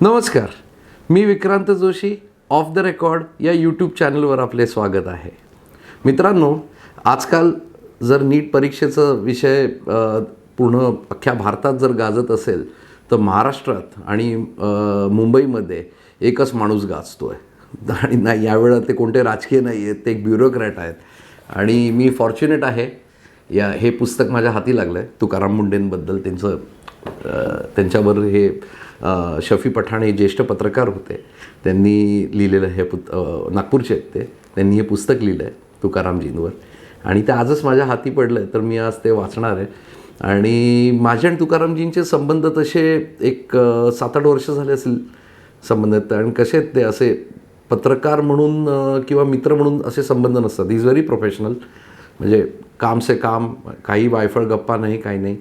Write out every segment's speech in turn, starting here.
नमस्कार, मी Vikrant Joshi off the record या यूट्यूब चॅनलवर आपले स्वागत आहे. मित्रांनो, आजकाल जर नीट परीक्षेचं विषय पूर्ण अख्ख्या भारतात जर गाजत असेल तर महाराष्ट्रात आणि मुंबईमध्ये एकच माणूस गाजतो आहे. आणि नाही, यावेळेला ते कोणते राजकीय नाही आहेत, ते एक ब्युरोक्रॅट आहेत. आणि मी फॉर्च्युनेट आहे, हे पुस्तक माझ्या हाती लागलं आहे. तुकाराम मुंडेंबद्दल त्यांच्यावर हे शफी पठाण हे ज्येष्ठ पत्रकार होते, त्यांनी लिहिलेलं हे नागपूरचे आहेत त्यांनी हे पुस्तक लिहिलं आहे तुकारामजींवर. आणि ते आजच माझ्या हाती पडलं आहे, तर मी आज ते वाचणार आहे. आणि माझे आणि तुकारामजींचे संबंध तसे एक 7-8 वर्ष झाले असतील संबंध आहेत. आणि कसे आहेत ते असे पत्रकार म्हणून किंवा मित्र म्हणून असे संबंध नसतात. इज व्हेरी प्रोफेशनल, म्हणजे काम से काम, काही वायफळ गप्पा नाही, काही नाही.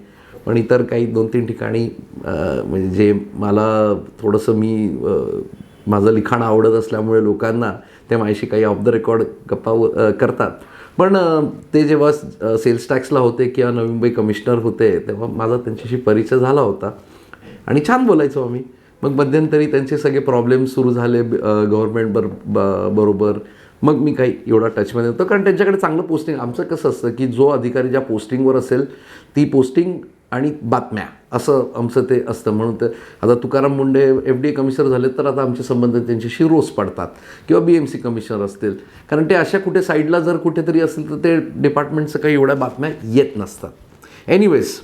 पण इतर काही 2-3 ठिकाणी म्हणजे जे मला थोडंसं माझं लिखाण आवडत असल्यामुळे लोकांना ते माझ्याशी काही ऑफ द रेकॉर्ड गप्पा करतात. पण ते जेव्हा सेल्स टॅक्सला होते किंवा नवी मुंबई कमिशनर होते तेव्हा माझा त्यांच्याशी परिचय झाला होता आणि छान बोलायचो आम्ही. मग मध्यंतरी त्यांचे सगळे प्रॉब्लेम सुरू झाले गव्हर्नमेंट बरोबर. मग मी काही एवढा टचमध्ये होतो, कारण त्यांच्याकडे चांगलं पोस्टिंग. आमचं कसं असतं की जो अधिकारी ज्या पोस्टिंगवर असेल ती पोस्टिंग आणि बातम्या असं आमचं ते असतं. म्हणून ते आता तुकाराम मुंडे FDA कमिशनर झाले तर आता आमचे संबंध त्यांच्याशी रोज पडतात, किंवा BMC कमिशनर असतील, कारण ते अशा कुठे साईडला जर कुठेतरी असेल तर ते डिपार्टमेंटचं काही एवढ्या बातम्या येत नसतात. एनिवेज,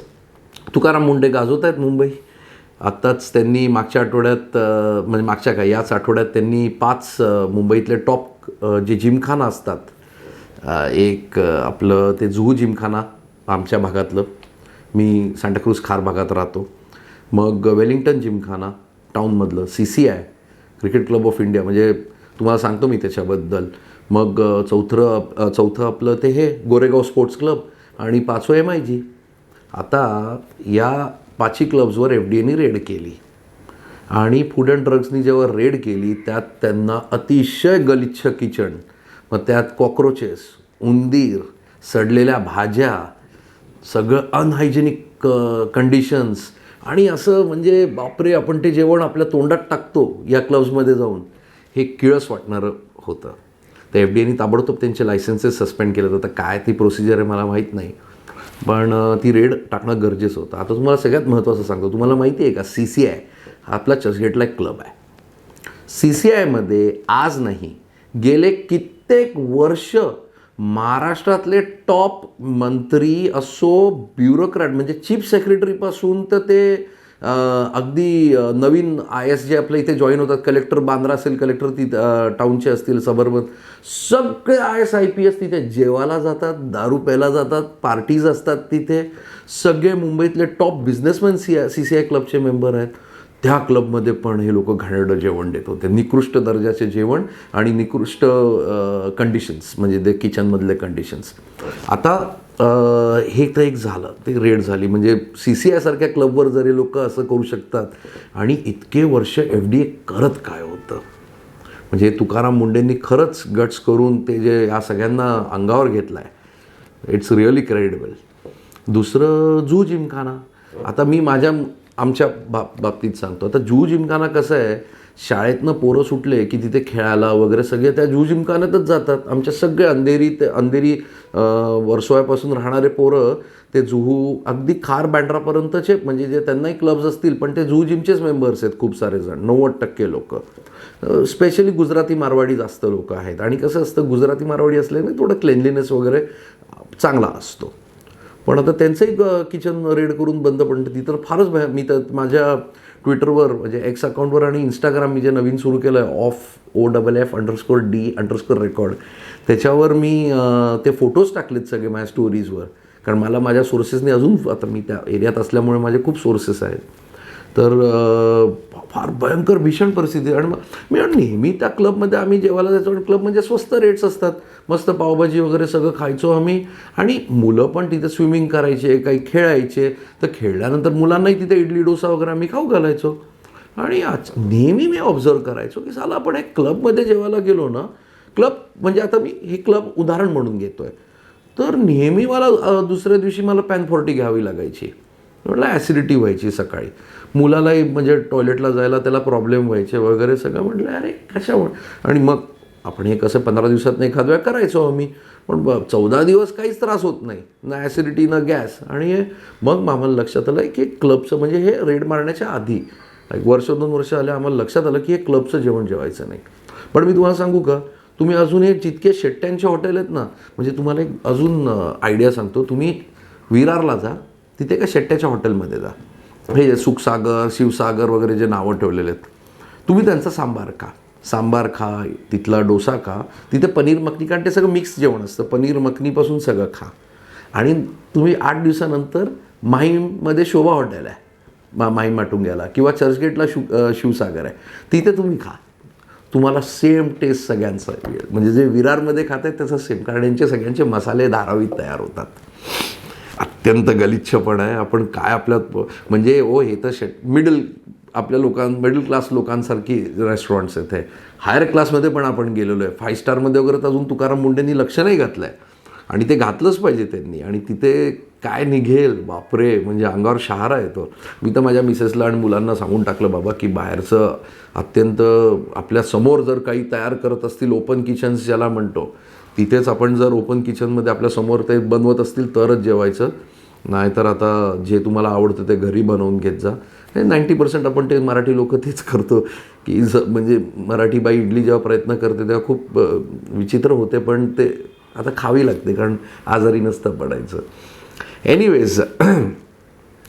तुकाराम मुंडे गाजवत आहेत मुंबई. आत्ताच त्यांनी मागच्या आठवड्यात म्हणजे मागच्या काय याच आठवड्यात त्यांनी 5 मुंबईतले टॉप जे जिमखाना असतात, एक आपलं ते जुहू जिमखाना आमच्या भागातलं, मी सांताक्रूज खार भागात राहतो. मग वेलिंग्टन जिमखाना टाऊनमधलं, CCI cricket club of India, म्हणजे तुम्हाला सांगतो मी त्याच्याबद्दल. मग चौथं आपलं ते हे गोरेगाव स्पोर्ट्स क्लब, आणि 5वं MIG. आता या 5 क्लब्सवर FDAने रेड केली, आणि फूड अँड ड्रग्सनी जेव्हा रेड केली त्यात त्यांना अतिशय गलिच्छ किचन, मग त्यात कॉक्रोचेस, उंदीर, सडलेल्या भाज्या, सगळं अनहायजेनिक कंडिशन्स, आणि असं म्हणजे बापरे, आपण ते जेवण आपल्या तोंडात टाकतो या क्लब्समध्ये जाऊन, हे किळस वाटणारं होतं. तर FDAने ताबडतोब त्यांचे लायसन्सेस सस्पेंड केले. तर काय ती प्रोसिजर आहे मला माहीत नाही, पण ती रेड टाकणं गरजेचं होतं. आता तुम्हाला सगळ्यात महत्त्वाचं सांगतो, तुम्हाला माहिती आहे का, CCI हा आपला चर्चगेटला एक क्लब आहे. CCIमध्ये आज नाही, गेले कित्येक वर्ष महाराष्ट्रातले टॉप मंत्री असो, ब्युरोक्रॅट म्हणजे चीफ सेक्रेटरीपासून तर ते अगदी नवीन IS जे आपल्या इथे जॉईन होतात, कलेक्टर बांद्रा असेल, कलेक्टर ती टाऊनचे असतील, सबर्बन, सगळे IS IPS तिथे जेवायला जातात, दारू प्यायला जातात, पार्टीज असतात तिथे. सगळे मुंबईतले टॉप बिझनेसमॅन CCI क्लबचे मेंबर आहेत. त्या क्लबमध्ये पण हे लोक घाणेरडं जेवण देत होते, निकृष्ट दर्जाचे जेवण आणि निकृष्ट कंडिशन्स, म्हणजे ते किचनमधले कंडिशन्स. आता हे तर एक झालं, ते रेड झाली. म्हणजे CCI सारख्या क्लबवर जर हे लोक असं करू शकतात, आणि इतके वर्ष FDA करत काय होतं, म्हणजे तुकाराम मुंडेंनी खरंच गट्स करून ते जे या सगळ्यांना अंगावर घेतलं आहे, इट्स रिअली क्रेडिबल. दुसरं जुहू जिमखाना. आता मी आमच्या बाबतीत सांगतो. आता जुहू जिमखाना कसं आहे, शाळेतनं पोरं सुटले की तिथे खेळायला वगैरे सगळे त्या जुहू जिमखान्यातच जातात. आमच्या सगळे अंधेरी वर्सोव्यापासून राहणारे पोरं ते जुहू अगदी खार बँड्रापर्यंतचे, म्हणजे जे त्यांनाही क्लब्स असतील पण ते जुहू जिमचेच मेंबर्स आहेत खूप सारे जण, 90% लोक. स्पेशली गुजराती मारवाडी जास्त लोक आहेत. आणि कसं असतं, गुजराती मारवाडी असल्याने थोडं क्लेनलीनेस वगैरे चांगला असतो. पण आता त्यांचंही किचन रेड करून बंद पडलं. ती तर फारच मी तर माझ्या ट्विटरवर, म्हणजे X अकाउंटवर आणि इंस्टाग्राम मी जे नवीन सुरू केलं आहे, OFF_D_record, त्याच्यावर मी ते फोटोज टाकलेत सगळे माझ्या स्टोरीजवर. कारण मला माझ्या सोर्सेसने अजून, आता मी त्या एरियात असल्यामुळे माझे खूप सोर्सेस आहेत, तर फार भयंकर भीषण परिस्थिती. आणि मी नेहमी त्या क्लबमध्ये आम्ही जेवायला जायचो, आणि क्लब म्हणजे स्वस्त रेट्स असतात, मस्त पावभाजी वगैरे सगळं खायचो आम्ही. आणि मुलं पण तिथे स्विमिंग करायचे, काही खेळायचे, तर खेळल्यानंतर मुलांनाही तिथे इडली डोसा वगैरे आम्ही खाऊ घालायचो. आणि नेहमी मी ऑब्झर्व करायचो की साला आपण एक क्लबमध्ये जेवायला गेलो ना, क्लब म्हणजे आता मी हे क्लब उदाहरण म्हणून घेतो आहे, तर नेहमी मला दुसऱ्या दिवशी मला पॅन 40 घ्यावी लागायची. म्हटलं ॲसिडिटी व्हायची सकाळी, मुलालाही म्हणजे टॉयलेटला जायला त्याला प्रॉब्लेम व्हायचे वगैरे सगळं. म्हटलं अरे कशामुळे. आणि मग आपण हे कसं 15 दिवसात एखाद वेळा करायचो आम्ही, पण 14 दिवस काहीच त्रास होत नाही, ना ॲसिडिटी ना गॅस. आणि मग आम्हाला लक्षात आलं की क्लबचं म्हणजे हे रेड मारण्याच्या आधी 1 वर्ष 2 वर्ष आले आम्हाला लक्षात आलं की हे क्लबचं जेवण जेवायचं नाही. पण मी तुम्हाला सांगू का, तुम्ही अजून हे जितके शेट्ट्यांचे हॉटेल आहेत ना, म्हणजे तुम्हाला एक अजून आयडिया सांगतो. तुम्ही विरारला जा, तिथे एका शेट्ट्याच्या हॉटेलमध्ये जा, हे सुखसागर शिवसागर वगैरे जे नावं ठेवलेले आहेत, तुम्ही त्यांचा सांबार खा, तिथला डोसा खा, तिथे पनीर मखनी, कारण ते सगळं मिक्स जेवण असतं, पनीर मखनीपासून सगळं खा. आणि तुम्ही 8 दिवसानंतर माहीममध्ये शोभा हॉटेल आहे, माहीम माटुंग्याला, किंवा चर्चगेटला शिवसागर आहे, तिथे तुम्ही खा. तुम्हाला सेम टेस्ट सगळ्यांचा, म्हणजे जे विरारमध्ये खात आहेत त्याचा सेम, कारण यांचे सगळ्यांचे मसाले धारावीत तयार होतात. अत्यंत गलिच्छपण आहे. आपण काय आपल्यात म्हणजे हे तर आपल्या मिडल क्लास लोकांसारखी रेस्टॉरंट्स आहेत. हे हायर क्लासमध्ये पण आपण गेलेलो आहे. 5 स्टारमध्ये वगैरे तर अजून तुकाराम मुंडेंनी लक्ष नाही घातलं आहे, आणि ते घातलंच पाहिजे त्यांनी. आणि तिथे काय निघेल बापरे, म्हणजे अंगावर शहारा येतो. मी तर माझ्या मिसेसला आणि मुलांना सांगून टाकलं, बाबा की बाहेरचं अत्यंत आपल्यासमोर जर काही तयार करत असतील, ओपन किचन्स ज्याला म्हणतो, तिथेच आपण जर ओपन किचनमध्ये आपल्यासमोर ते बनवत असतील तरच जेवायचं, नाहीतर आता जे तुम्हाला आवडतं ते घरी बनवून घेत जा. 90% आपण ते मराठी लोक तेच करतो की म्हणजे मराठी बाई इडली जेव्हा प्रयत्न करते तेव्हा खूप विचित्र होते, पण ते आता खावी लागते, कारण आजारी नसतं पडायचं. एनिवेज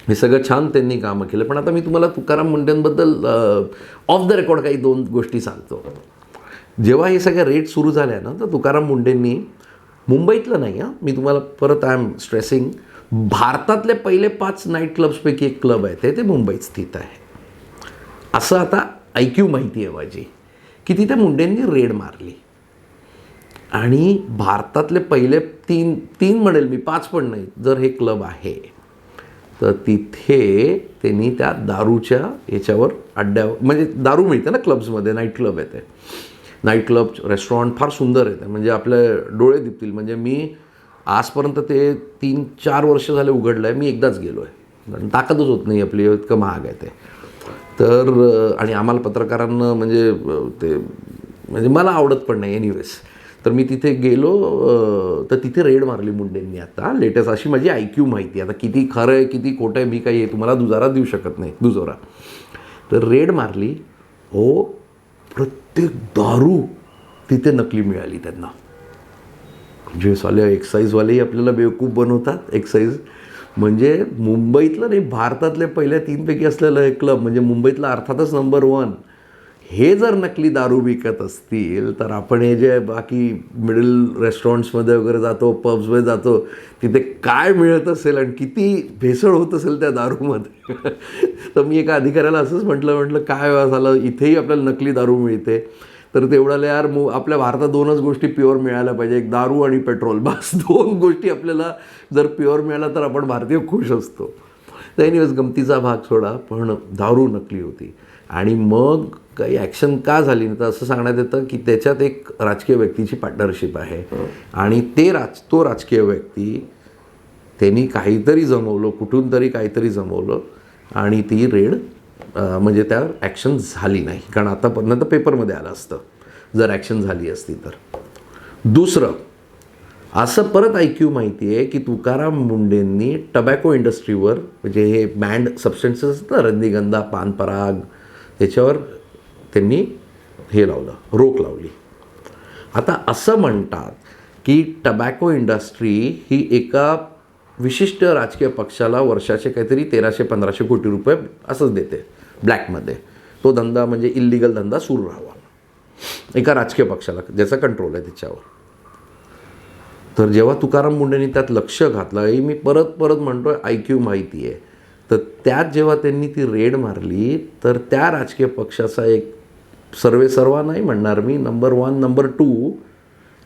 हे सगळं छान त्यांनी कामं केलं. पण आता मी तुम्हाला तुकाराम मुंडेंबद्दल ऑफ द रेकॉर्ड काही 2 गोष्टी सांगतो. जेव्हा हे सगळ्या रेट सुरू झाल्या ना, तर तुकाराम मुंडेंनी मुंबईतलं नाही, मी तुम्हाला परत आय एम स्ट्रेसिंग, भारतातले पहिले 5 नाईट क्लब्सपैकी एक क्लब आहे ते मुंबईत स्थित आहे. असं आता IQ माहिती आहे माझी, की तिथे मुंडेंनी रेड मारली. आणि भारतातले पहिले 3 म्हणेल मी, 5 पण नाही, जर हे क्लब आहे तर तिथे त्यांनी त्या दारूच्या याच्यावर अड्ड्यावर, म्हणजे दारू मिळते ना क्लब्समध्ये, नाईट क्लब आहे ते, नाईट क्लब रेस्टॉरंट फार सुंदर आहे ते, म्हणजे आपले डोळे दिपतील. म्हणजे मी आजपर्यंत ते 3-4 वर्ष झाले उघडलं आहे, मी एकदाच गेलो आहे, कारण ताकदच होत नाही आपली, इतकं महाग आहे ते. तर आणि आम्हाला पत्रकारांना म्हणजे मला आवडत पण नाही. एनिवेज, तर मी तिथे गेलो, तर तिथे रेड मारली मुंडेंनी आता लेटेस्ट, अशी माझी IQ माहिती. आता किती खरं आहे किती खोटं आहे मी काही तुम्हाला दुजारा देऊ शकत नाही, दुजोरा. तर रेड मारली, प्रत्येक दारू तिथे नकली मिळाली त्यांना. म्हणजे एक्साईजवालेही आपल्याला बेवकूफ बनवतात. एक्साईज म्हणजे मुंबईतलं नाही, भारतातले पहिल्या 3 पैकी असलेलं एक क्लब, म्हणजे मुंबईतला अर्थातच नंबर 1, हे जर नकली दारू विकत असतील तर आपण हे जे बाकी मिडल रेस्टॉरंट्समध्ये वगैरे जातो, पब्समध्ये जातो, तिथे काय मिळत असेल आणि किती भेसळ होत असेल त्या दारूमध्ये. तर मी एका अधिकाऱ्याला असंच म्हटलं काय झालं, इथेही आपल्याला नकली दारू मिळते. तर तेवढ्याला यार आपल्या भारतात 2च गोष्टी प्युअर मिळायला पाहिजे, एक दारू आणि पेट्रोल, बस 2 गोष्टी आपल्याला जर प्युअर मिळाला तर आपण भारतीय खुश असतो. तर एनिवेज गमतीचा भाग सोडा, पण दारू नकली होती. आणि मग काही ॲक्शन का झाली नाही तर असं सांगण्यात येतं की त्याच्यात एक राजकीय व्यक्तीची पार्टनरशिप आहे, आणि तो राजकीय व्यक्ती त्यांनी काहीतरी जमवलं, कुठून तरी काहीतरी जमवलं, आणि ती रेड म्हणजे त्यावर ॲक्शन झाली नाही, कारण आतापर्यंत पेपरमध्ये आलं असतं जर ॲक्शन झाली असती तर. दुसरं असं परत IQ माहिती आहे की तुकाराम मुंडेंनी टबॅको इंडस्ट्रीवर, म्हणजे हे बँड सबस्टन्सेस असतं, रजनीगंधा, पान पराग, त्याच्यावर त्यांनी रोक लावली. आता असं म्हणतात की टबॅको इंडस्ट्री ही एका विशिष्ट राजकीय पक्षाला वर्षाचे काहीतरी 1300-1500 कोटी रुपये असंच देते ब्लॅकमध्ये. तो धंदा म्हणजे इल्लिगल धंदा सुरू राहावा एका राजकीय पक्षाला, ज्याचा कंट्रोल आहे त्याच्यावर. तर जेव्हा तुकाराम मुंडेंनी त्यात लक्ष घातलं, ही मी परत म्हणतोय IQ माहिती आहे, तर त्यात जेव्हा त्यांनी ती रेड मारली तर त्या राजकीय पक्षाचा एक सर्वा नाही म्हणणार मी, नंबर 1 नंबर 2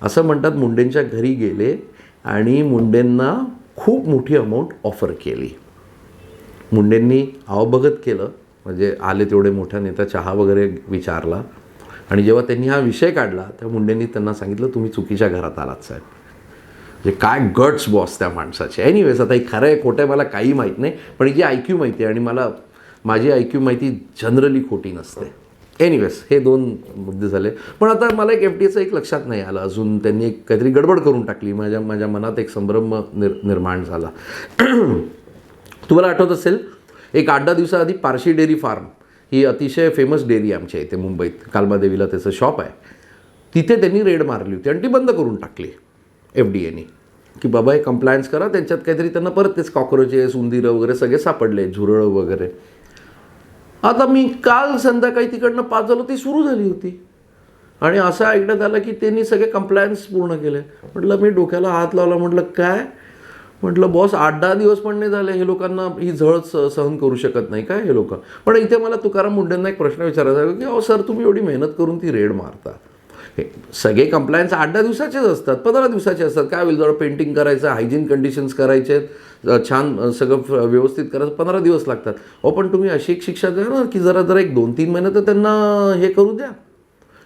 असं म्हणतात, मुंडेंच्या घरी गेले आणि मुंडेंना खूप मोठी अमाऊंट ऑफर केली. मुंडेंनी आवबगत केलं, म्हणजे आले तेवढे मोठ्या नेता, चहा वगैरे विचारला, आणि जेव्हा त्यांनी हा विषय काढला तेव्हा मुंडेंनी त्यांना सांगितलं, तुम्ही चुकीच्या घरात आलात साहेब, म्हणजे काय गट्स बॉस त्या माणसाचे. एनिवेज, आता हे खरं आहे खोटं आहे मला काही माहीत नाही, पण जी IQ माहिती आहे आणि मला माझी IQ माहिती जनरली खोटी नसते. एनिवेज, हे 2 मुद्दे झाले. पण आता मला एक FDAचं एक लक्षात नाही आलं अजून. त्यांनी एक काहीतरी गडबड करून टाकली. माझ्या मनात एक संभ्रम निर्माण झाला. तुम्हाला आठवत असेल, एक 8-10 दिवसाआधी पारशी डेअरी फार्म ही अतिशय फेमस डेअरी आमच्या इथे मुंबईत, कालबादेवीला त्याचं शॉप आहे, तिथे त्यांनी रेड मारली होती आणि ती बंद करून टाकली FDAने, की बाबा हे कंप्लायन्स करा. त्यांच्यात काहीतरी त्यांना परत तेच कॉक्रोचेस, उंदीरं वगैरे सगळे सापडले, झुरळं वगैरे. आता मी काल संध्याकाळी तिकडनं 5 झालं, ती सुरू झाली होती आणि असं ऐकण्यात आलं की त्यांनी सगळे कंप्लायन्स पूर्ण केले. म्हटलं, मी डोक्याला हात लावला, म्हटलं काय, म्हटलं बॉस 8-10 दिवस पण नाही झाले, हे लोकांना ही झळ सहन करू शकत नाही काय हे लोक. पण इथे मला तुकाराम मुंडेंना एक प्रश्न विचारायचा आहे की अहो सर, तुम्ही एवढी मेहनत करून ती रेड मारता, हे सगळे कंप्लायन्स 8-10 दिवसाचेच असतात, 15 दिवसाचे असतात. काय होईल, जरा पेंटिंग करायचं, हायजीन कंडिशन्स करायचे, छान सगळं व्यवस्थित करायचं, 15 दिवस लागतात. अहो पण तुम्ही अशी एक शिक्षा द्या ना की जरा एक 2-3 महिने तर त्यांना हे करू द्या.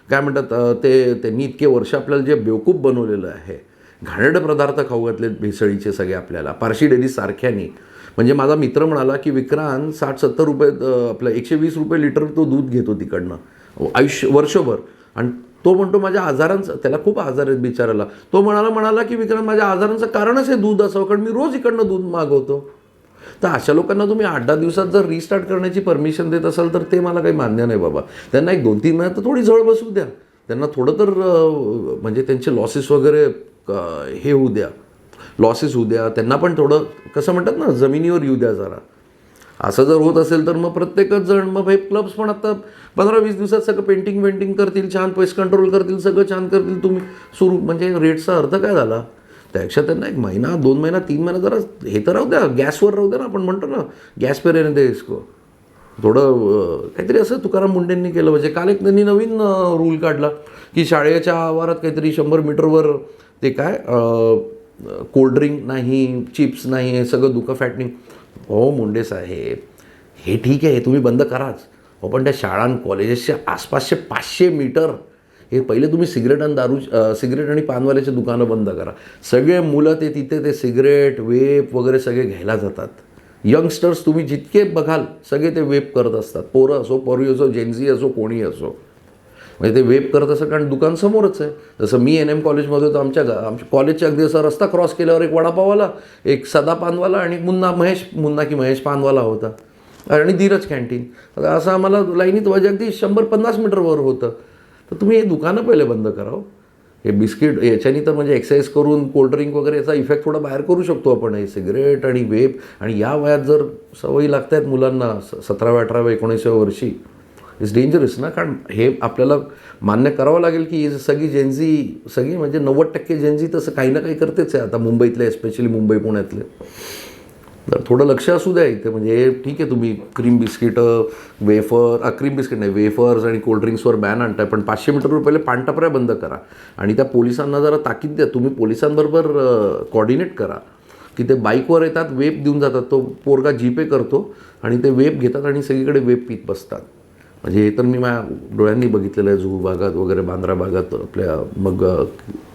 काय म्हणतात त्यांनी इतके वर्ष आपल्याला जे बेवकूफ बनवलेलं आहे, घाणेरडे पदार्थ खाऊ घातले भेसळीचे सगळे आपल्याला, पारशी डेअरी सारख्यानी. म्हणजे माझा मित्र म्हणाला की विक्रांत 60-70 रुपये आपलं 120 रुपये लिटर तो दूध घेतो तिकडनं वर्षभर, आणि तो म्हणतो माझ्या आजारांचं, त्याला खूप आजार आहेत बिचाराला, तो म्हणाला की विक्रांत माझ्या आजारांचं कारणच हे दूध असावं, कारण मी रोज इकडनं दूध मागवतो. तर अशा लोकांना तुम्ही 8-10 दिवसात जर रिस्टार्ट करण्याची परमिशन देत असाल तर ते मला काही मान्य नाही बाबा. त्यांना एक 2-3 महिन्यात तर थोडी झळ बसू द्या, त्यांना थोडं तर म्हणजे त्यांचे लॉसेस वगैरे हे होऊ द्या, लॉसेस होऊ द्या, त्यांना पण थोडं कसं म्हणतात ना, जमिनीवर येऊ द्या जरा. असं जर होत असेल तर मग प्रत्येकच जण, मग हे क्लब्स पण आता 15-20 दिवसात सगळं पेंटिंग करतील, छान पेस्ट कंट्रोल करतील, सगळं छान करतील, तुम्ही सुरू, म्हणजे रेटचा अर्थ काय झाला. त्यापेक्षा त्यांना 1 महिना, 2 महिना, 3 महिना जरा हे तर राहू द्या, गॅसवर राहू द्या ना, आपण म्हणतो ना गॅस पे रहने दे इसको. थोडं काहीतरी असं तुकाराम मुंडेंनी केलं पाहिजे. काल एक त्यांनी नवीन रूल काढला की शाळेच्या आवारात काहीतरी 100 मीटरवर ते काय कोल्ड्रिंक नाही, चिप्स नाही, हे सगळं दुखं फॅटनिंग. हो मुंडे साहेब, हे ठीक आहे, तुम्ही बंद कराच. हो पण त्या शाळा कॉलेजेसच्या आसपासचे 500 मीटर हे पहिले तुम्ही सिगरेट आणि पानवाल्याचे दुकानं बंद करा. सगळे मुलं तिथे ते सिगरेट, वेप वगैरे सगळे घ्यायला जातात. यंगस्टर्स तुम्ही जितके बघाल सगळे ते वेप करत असतात, पोरं असो, पोरी असो, जेनझी असो, कोणी असो, म्हणजे ते वेप करत असं, कारण दुकान समोरच आहे. जसं मी NM कॉलेजमध्ये होतो, आमच्या कॉलेजच्या अगदी असा रस्ता क्रॉस केल्यावर एक वडापाववाला, एक सदा पानवाला आणि महेश पानवाला होता, आणि धीरज कॅन्टीन. असं आम्हाला लाईनीत म्हणजे अगदी 100-50 मीटरवर होतं. तर तुम्ही हे दुकानं पहिले बंद करा. हे बिस्किट याच्यानी तर म्हणजे एक्सरसाइज करून कोल्ड्रिंक वगैरे याचा इफेक्ट थोडा बाहेर करू शकतो आपण. हे सिगरेट आणि वेप, आणि या वयात जर सवयी लागत आहेत मुलांना 17व्या, 18व्या, 19व्या वर्षी, इट्स डेंजरस ना. कारण हे आपल्याला मान्य करावं लागेल की सगळी म्हणजे 90% जेनझी तसं काही ना काही करतेच आहे आता मुंबईतले, एस्पेशली मुंबई पुण्यातले. तर थोडं लक्ष असू द्या इथे. म्हणजे ठीक आहे, तुम्ही क्रीम बिस्किट नाही, वेफर्स आणि कोल्ड्रिंक्सवर बॅन आणताय, पण 500 मीटरवर पहिले पानटपऱ्या बंद करा. आणि त्या पोलिसांना जरा ताकीद द्या, तुम्ही पोलिसांबरोबर कॉर्डिनेट करा की ते बाईकवर येतात, वेप देऊन जातात, तो पोरगा जीपे करतो आणि ते वेप घेतात आणि सगळीकडे वेप पीत बसतात. म्हणजे हे तर मी माझ्या डोळ्यांनी बघितलेलं आहे, जुहू भागात वगैरे, बांद्रा भागात आपल्या, मग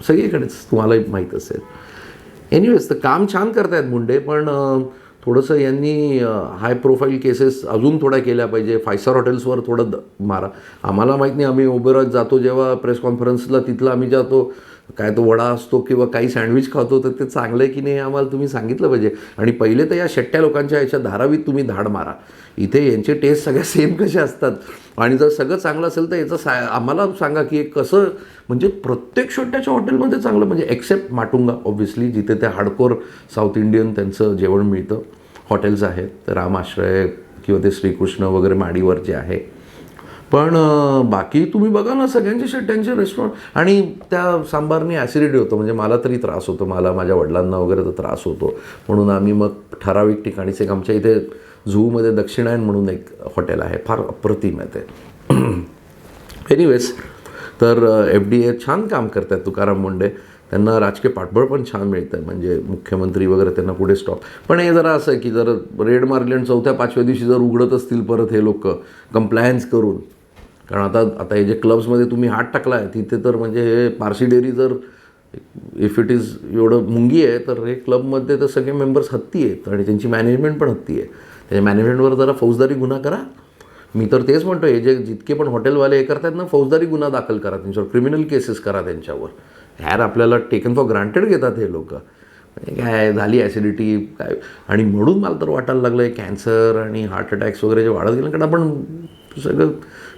सगळीकडेच, तुम्हालाही माहीत असेल. एनिवेज, तर काम छान करतायत मुंडे, पण थोडंसं यांनी हाय प्रोफाईल केसेस अजून थोड्या केल्या पाहिजे. 5 स्टार हॉटेल्सवर थोडं मारा. आम्हाला माहीत नाही, आम्ही ओबेरॉयत जातो जेव्हा प्रेस कॉन्फरन्सला, तिथलं आम्ही जातो, काय तो वडा असतो किंवा काही सँडविच खातो, तर ते चांगलं आहे की नाही आम्हाला तुम्ही सांगितलं पाहिजे. आणि पहिले तर या शेट्ट्या लोकांच्या याच्या धारावीत तुम्ही धाड मारा. इथे यांचे टेस्ट सगळ्या सेम कसे असतात, आणि जर सगळं चांगलं असेल तर याचं आम्हाला सांगा की कसं, म्हणजे प्रत्येक शेट्ट्याच्या हॉटेलमध्ये चांगलं, म्हणजे एक्सेप्ट माटुंगा ऑब्व्हियसली, जिथे ते हार्डकोर साऊथ इंडियन त्यांचं जेवण मिळतं, हॉटेल्स आहेत, रामाश्रय किंवा ते श्रीकृष्ण वगैरे माडीवर जे आहे. पण बाकी तुम्ही बघा ना, सगळ्यांचे शेट्ट्यांचे रेस्टॉरंट, आणि त्या सांबारनी ॲसिडिटी होतं. म्हणजे मला तरी त्रास होतो, मला, माझ्या वडिलांना वगैरे तर त्रास होतो, म्हणून आम्ही मग ठराविक ठिकाणीच, एक आमच्या इथे झूमध्ये दक्षिणायन म्हणून एक हॉटेल आहे, फार अप्रतिम आहे ते. एनिवेज, तर FDA छान काम करतात तुकाराम मुंडे, त्यांना राजकीय पाठबळ पण छान मिळतं आहे, म्हणजे मुख्यमंत्री वगैरे त्यांना पुढे स्टॉप. पण हे जरा असं आहे की जर रेड मारली आणि 4-5व्या दिवशी जर उघडत असतील परत हे लोक कंप्लायन्स करून, कारण आता हे जे क्लब्समध्ये तुम्ही हात टाकला आहे तिथे तर म्हणजे हे पारशी डेअरी जर इफ इट इज एवढं मुंगी आहे तर हे क्लबमध्ये तर सगळे मेंबर्स हत्ती आहेत आणि त्यांची मॅनेजमेंट पण हत्ती आहे. त्याच्या मॅनेजमेंटवर जरा फौजदारी गुन्हा करा. मी तर तेच म्हणतो, हे जे जितके पण हॉटेलवाले हे करतात ना, फौजदारी गुन्हा दाखल करा त्यांच्यावर, क्रिमिनल केसेस करा त्यांच्यावर. ह्यार आपल्याला टेकन फॉर ग्रांटेड घेतात हे लोक. म्हणजे काय झाली ॲसिडिटी काय, आणि म्हणून मला तर वाटायला लागलं आहे कॅन्सर आणि हार्ट अटॅक्स वगैरे जे वाढत गेलं, कारण आपण सगळं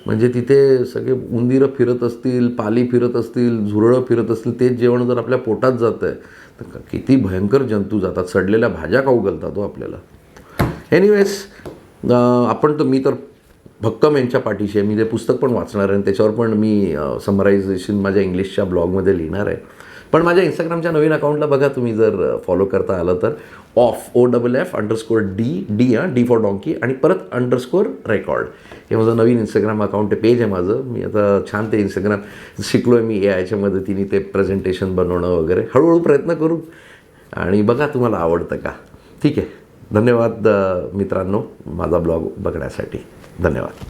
म्हणजे तिथे सगळे उंदीरं फिरत असतील, पाली फिरत असतील, झुरळं फिरत असतील, तेच जेवण जर आपल्या पोटात जातं आहे तर किती भयंकर जंतू जातात. सडलेल्या भाज्या खाऊ घालतात हो आपल्याला. एनिवेज, आपण तर मी तर भक्कम यांच्या पाठीशी आहे. मी ते पुस्तक पण वाचणार आहे आणि त्याच्यावर पण मी समरायझेशन माझ्या इंग्लिशच्या ब्लॉगमध्ये लिहिणार आहे. पण माझ्या इंस्टाग्रामच्या नवीन अकाउंटला बघा तुम्ही, जर फॉलो करता आलं तर, OFF_D डी फॉर डॉंकी आणि परत _रेकॉर्ड, हे माझं नवीन इंस्टाग्राम अकाउंट आहे, पेज आहे माझं. मी आता छान ते इंस्टाग्राम शिकलो आहे मी AIच्या मदतीने, ते प्रेझेंटेशन बनवणं वगैरे. हळूहळू प्रयत्न करू आणि बघा तुम्हाला आवडतं का. ठीक आहे, धन्यवाद मित्रांनो माझा ब्लॉग बघण्यासाठी. धन्यवाद.